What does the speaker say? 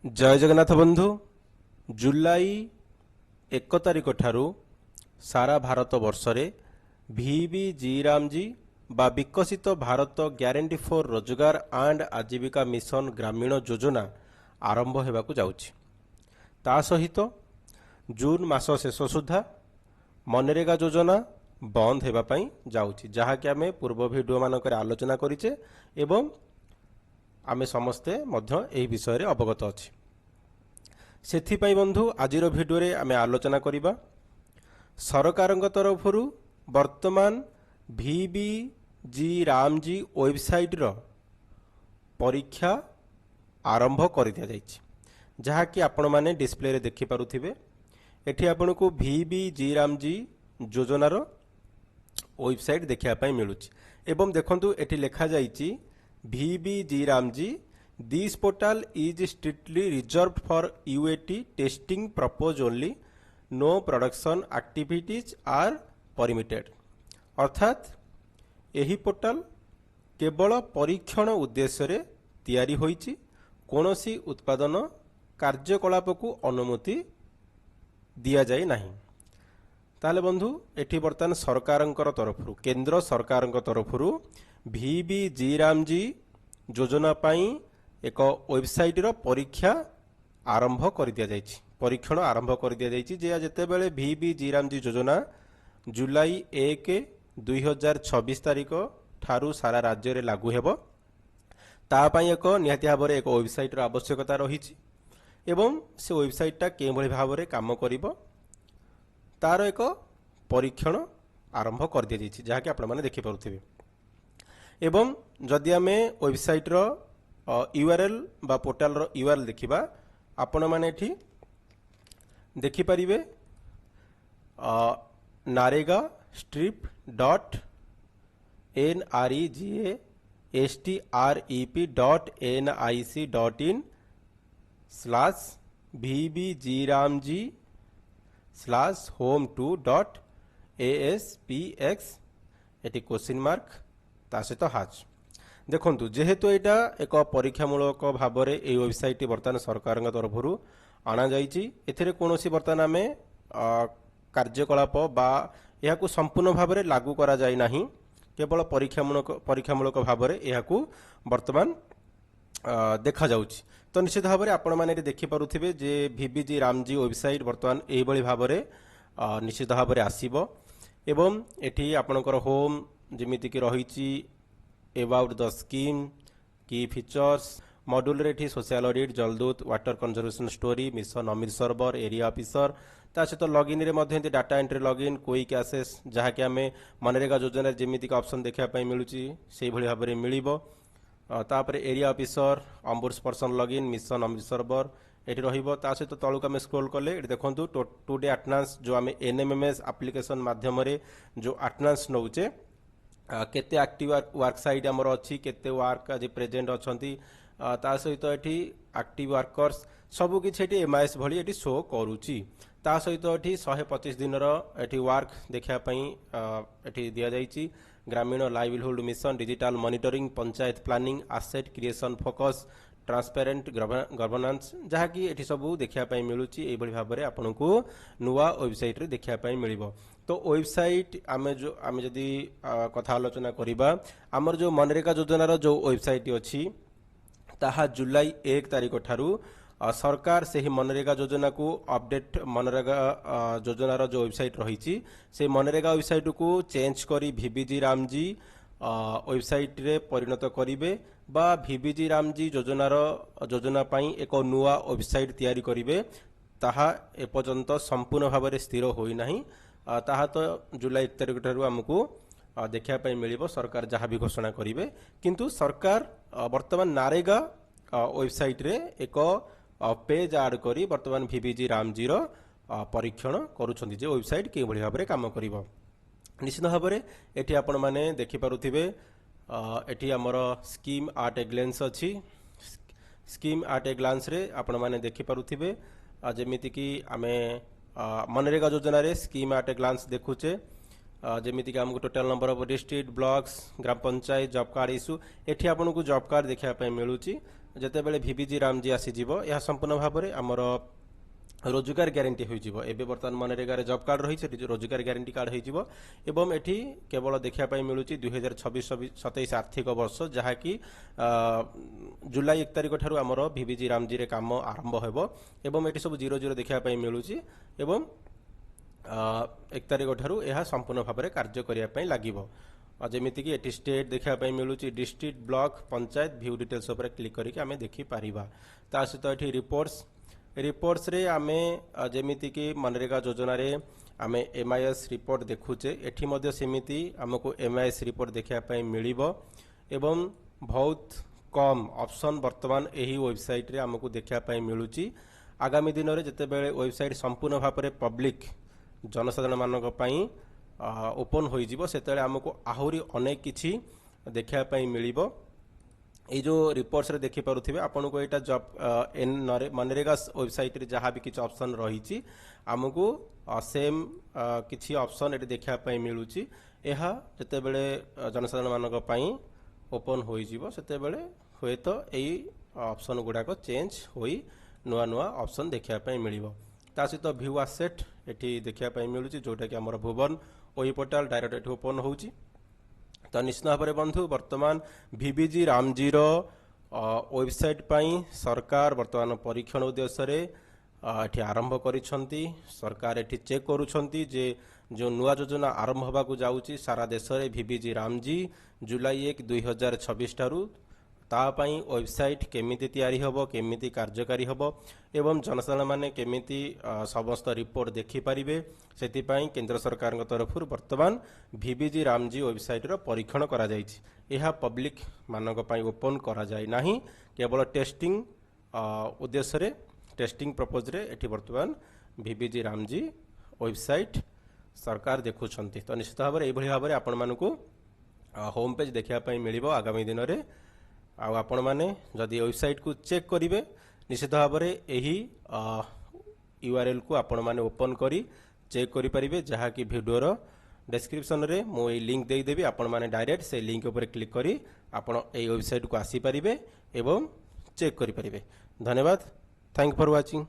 जय जगन्नाथ बंधु। जुलाई 1 तारिख ठारू सारा भारत वर्ष रे VBG रामजी बा विकसित भारत ग्यारंटी फॉर रोजगार एंड आजीविका मिशन ग्रामीण योजना आरंभ होगाकू जाउछि। ता सहित जून मास शेष सुधा मनरेगा योजना बंद होगा पई जाउछि, जहा कि आमे पूर्व वीडियो मानकर आलोचना करिचे एवं आमे समस्ते मध्य एही विषय रे अवगत अछि। सेथिपाई बंधु आजिर भिडियो रे आमे आलोचना करिबा सरकारक तरफरु वर्तमान VBG रामजी वेबसाइट रो परीक्षा आरंभ कर दिया जाइछि, जहा कि आपण माने डिस्प्ले रे देखि पारुथिबे। एठी आपण को VBG रामजी योजनार वेबसाइट देखिया पाई मिलुछि एवं देखंतु एठी लेखा जाइछि VBG Ramji this portal is strictly reserved for UAT testing purpose only, no production activities are permitted. अर्थात यही पोर्टल केवल परीक्षण उद्देश्य रे तैयारी होइछि, कोनोसी उत्पादन कार्यकलाप को अनुमति दिया जाए नहीं। ताले बंधु एठी वर्तमान सरकारंकर तरफरु केंद्र सरकारंक तरफरु VBG रामजी योजना पाई एक वेबसाइट रो परीक्षा आरंभ कर दिया जाइछि, परीक्षण आरंभ कर दिया जाइछि। जे जेते बेले VBG रामजी योजना जुलाई 1 2026 तारिख ठारू सारा राज्य रे लागू हेबो, ता पाई एक निहाती भाबरे एक वेबसाइट रो आवश्यकता रहिछि एवं से वेबसाइट टा के भली भाबरे काम करिवो तार एक परीक्षण आरंभ कर दिया जाइछि, जहा कि आपण माने देखि पारुथिबे। एवं जदि आमे वेबसाइट रो URL बा पोर्टल रो URL देखिबा आपण माने एठी देखि परिबे नारेगा स्ट्रिप डॉट NREGSTREP.NIC.in/home2.ASPX एटी क्वेश्चन मार्क ता सहित हाच। देखंतु जेहेतु एटा एक परीक्षामूलक भाव में ये वेबसाइट बर्तमान सरकार तरफ आना जाइछि, एथिरे कोनोसी बर्तमान आमे कार्यकलाप बा यहाकू संपूर्ण भाव में लागू करा जाय नाही, केवल परीक्षामूलक भाव में यहाकू वर्तमान देखा जाउछि। तो निश्चित भाव में आपण माने देखि पारुथिबे जे VBG रामजी वेबसाइट वर्तमान एही बळी भाव में निश्चित भाव में आसीबो एवं एठी आपणकर होम जेमिति कि रहिछि about the scheme key features module रे social audit Jaldoot water conservation story mission Amrit Sarovar area officer ता सहित लॉगिन रे मध्ये data entry login quick access जहाँ कि आमे मनरेगा योजना जेमिति का ऑप्शन देखा पाई मिलुची से भली भाबरे मिलिबो। तापर area officer ombudsperson login mission Amrit Sarovar एटी रहिबो। ता सहित तळुक आमे स्क्रॉल कले एटी देखंतु टुडे अटेंडेंस जो आमे NMMS एप्लिकेशन माध्यम रे जो अटेंडेंस नउचे केते एक्टिव वर्क साइट आमर अच्छी केते वर्क आज प्रेजेंट अच्छी ता सहित एठी एक्टिव वर्कर्स सबु किछि एठी MIS भली एठी शो करूची। ता सहित एठी 125 दिन एठी वर्क देखा पई एठी दिया जाइची ग्रामीण livelihood mission digital monitoring panchayat planning asset creation focus transparent governance जहा कि एठी सबु देखा पई मिलुची। एई भली भाबरे आपनकू नुवा वेबसाइट रे देखा पई मिलिबो। तो वेबसाइट आमे जदि कथा आलोचना करिबा हमर जो मनरेगा योजनार जो वेबसाइट अछि ताहा जुलाई 1 तारिख ठारू सरकार से ही मनरेगा योजना को अपडेट मनरेगा योजनार जो वेबसाइट रही से मनरेगा वेबसाइट को चेंज करी VBG रामजी वेबसाइट रे परिणत करिवे बा VBG रामजी योजना पाई एक नुआ वेबसाइट तैयारी करिवे ताहा एपर्यंत संपूर्ण भाव में स्थिर होई नाही। ताहा तो जुलाई 1 तारिख ठारू हमको देखा पाई मिलिबो सरकार जहाँ भी घोषणा करिवे, किंतु सरकार वर्तमान नारेगा वेबसाइट रे एक पेज ऐड करी वर्तमान VBG रामजी रो परीक्षण करूछंती जे वेबसाइट के भली भाव में काम करिवो। निश्चित भाव में एठी आपण माने देखि पारुथिबे एठी हमर स्कीम एट ए ग्लांस अछि। स्कीम एट ए ग्लांस रे आपण माने देखि पारुथिबे जेमिति कि आमे मनरेगा योजना रे स्कीम एट ए ग्लांस देखुचे जेमिति कि हमको total number of district blocks gram panchayat job card issue एठी आपन को जॉब कार्ड देखा पाई मिलुची ଯେତେବେଳେ ଭିବିଜି ରାମଜି ଆସିଯିବ ଏହା ସମ୍ପୂର୍ଣ୍ଣ ଭାବରେ ଆମର ରୋଜଗାର ଗ୍ୟାରେଣ୍ଟି ହୋଇଯିବ। ଏବେ ବର୍ତ୍ତମାନ ମନରେଗାରେ ଜବ୍ କାର୍ଡ଼ ରହିଛି, ଏଠି ରୋଜଗାର ଗ୍ୟାରେଣ୍ଟି କାର୍ଡ଼ ହୋଇଯିବ ଏବଂ ଏଠି କେବଳ ଦେଖିବା ପାଇଁ ମିଳୁଛି 2026-27 ଆର୍ଥିକ ବର୍ଷ, ଯାହାକି ଜୁଲାଇ 1 ତାରିଖ ଠାରୁ ଆମର ଭିବିଜି ରାମଜିରେ କାମ ଆରମ୍ଭ ହେବ ଏବଂ ଏଠି ସବୁ 00 ଦେଖିବା ପାଇଁ ମିଳୁଛି ଏବଂ 1 ତାରିଖ ଠାରୁ ଏହା ସମ୍ପୂର୍ଣ୍ଣ ଭାବରେ କାର୍ଯ୍ୟ କରିବା ପାଇଁ ଲାଗିବ। ଯେମିତିକି ଏଠି ଷ୍ଟେଟ୍ ଦେଖିବା ପାଇଁ ମିଳୁଛି, district, block, panchayat, view details ଉପରେ କ୍ଲିକ୍ କରିକି ଆମେ ଦେଖିପାରିବା। ତା ସହିତ ଏଠି ରିପୋର୍ଟସରେ ଆମେ ଯେମିତିକି ମନରେଗା ଯୋଜନାରେ ଆମେ MIS ରିପୋର୍ଟ ଦେଖୁଛେ, ଏଠି ମଧ୍ୟ ସେମିତି ଆମକୁ MIS ରିପୋର୍ଟ ଦେଖିବା ପାଇଁ ମିଳିବ ଏବଂ ବହୁତ କମ୍ ଅପସନ୍ ବର୍ତ୍ତମାନ ଏହି ୱେବସାଇଟ୍ରେ ଆମକୁ ଦେଖିବା ପାଇଁ ମିଳୁଛି। ଆଗାମୀ ଦିନରେ ଯେତେବେଳେ ୱେବସାଇଟ୍ ସମ୍ପୂର୍ଣ୍ଣ ଭାବରେ ପବ୍ଲିକ୍ ଜନସାଧାରଣମାନଙ୍କ ପାଇଁ ଓପନ୍ ହୋଇଯିବ, ସେତେବେଳେ ଆମକୁ ଆହୁରି ଅନେକ କିଛି ଦେଖିବା ପାଇଁ ମିଳିବ। এই যে রিপোর্টসরে দেখিপারে আপনার এইটা জব মনরেগা ওয়েবসাইটে যা বি কিছু অপসন রয়েছে আমକୁ সেম কিছু অপসন এটি দেখা মিলুচি। ଏହା ଯେତେବେଳେ ଜନସାଧାରଣ ମାନଙ୍କ ପାଇଁ ଓପନ୍ ହୋଇଯିବ ସେତେବେଳେ ହୁଏତ ଏହି ଅପସନ୍ ଗୁଡ଼ାକ ଚେଞ୍ଜ ହୋଇ ନୂଆ ନୂଆ ଅପସନ୍ ଦେଖିବା ପାଇଁ ମିଳିବ। ତା ସହିତ ଭ୍ୟୁ ଆସେଟ୍ ଏଠି ଦେଖିବା ପାଇଁ ମିଳୁଛି, ଯେଉଁଟାକି ଆମର ଭୁବନ ଓଇ ପୋର୍ଟାଲ ଡାଇରେକ୍ଟ ଏଠି ଓପନ୍ ହେଉଛି। ତ ନିଶ୍ଚିତ ଭାବରେ ବନ୍ଧୁ ବର୍ତ୍ତମାନ ଭିବିଜି ରାମଜିର ୱେବସାଇଟ୍ ପାଇଁ ସରକାର ବର୍ତ୍ତମାନ ପରୀକ୍ଷଣ ଉଦ୍ଦେଶ୍ୟରେ ଏଠି ଆରମ୍ଭ କରିଛନ୍ତି। ସରକାର ଏଠି ଚେକ୍ କରୁଛନ୍ତି ଯେ ଯେଉଁ ନୂଆ ଯୋଜନା ଆରମ୍ଭ ହେବାକୁ ଯାଉଛି ସାରା ଦେଶରେ ଭିବିଜି ରାମଜି ଜୁଲାଇ 1, 2026 ଠାରୁ ତା ପାଇଁ ୱେବସାଇଟ୍ କେମିତି ତିଆରି ହେବ, କେମିତି କାର୍ଯ୍ୟକାରୀ ହେବ ଏବଂ ଜନସାଧାରଣମାନେ କେମିତି ସମସ୍ତ ରିପୋର୍ଟ ଦେଖିପାରିବେ, ସେଥିପାଇଁ କେନ୍ଦ୍ର ସରକାରଙ୍କ ତରଫରୁ ବର୍ତ୍ତମାନ ଭିବିଜି ରାମଜି ୱେବସାଇଟ୍ର ପରୀକ୍ଷଣ କରାଯାଇଛି। ଏହା ପବ୍ଲିକ୍ ମାନଙ୍କ ପାଇଁ ଓପନ୍ କରାଯାଇ ନାହିଁ, କେବଳ ଟେଷ୍ଟିଂ ଉଦ୍ଦେଶ୍ୟରେ ଟେଷ୍ଟିଂ ପ୍ରପୋଜରେ ଏଠି ବର୍ତ୍ତମାନ ଭିବିଜି ରାମଜି ୱେବସାଇଟ୍ ସରକାର ଦେଖୁଛନ୍ତି। ତ ନିଶ୍ଚିତ ଭାବରେ ଏଇଭଳି ଭାବରେ ଆପଣମାନଙ୍କୁ ହୋମ୍ ପେଜ୍ ଦେଖିବା ପାଇଁ ମିଳିବ ଆଗାମୀ ଦିନରେ। ଆଉ ଆପଣମାନେ ଯଦି ୱେବସାଇଟ୍କୁ ଚେକ୍ କରିବେ ନିଶ୍ଚିତ ଭାବରେ ଏହି URLକୁ ଆପଣମାନେ ଓପନ୍ କରି ଚେକ୍ କରିପାରିବେ, ଯାହାକି ଭିଡ଼ିଓର ଡେସ୍କ୍ରିପସନରେ ମୁଁ এই লিঙ্ক ଦେଇଦେବି। ଆପଣମାନେ ଡାଇରେକ୍ଟ সেই লিঙ্ক ଉପରେ କ୍ଲିକ୍ କରି ଆପଣ এই ୱେବସାଇଟ୍କୁ ଆସିପାରିବେ ଏବଂ ଚେକ୍ କରିପାରିବେ। ଧନ୍ୟବାଦ। Thank for watching.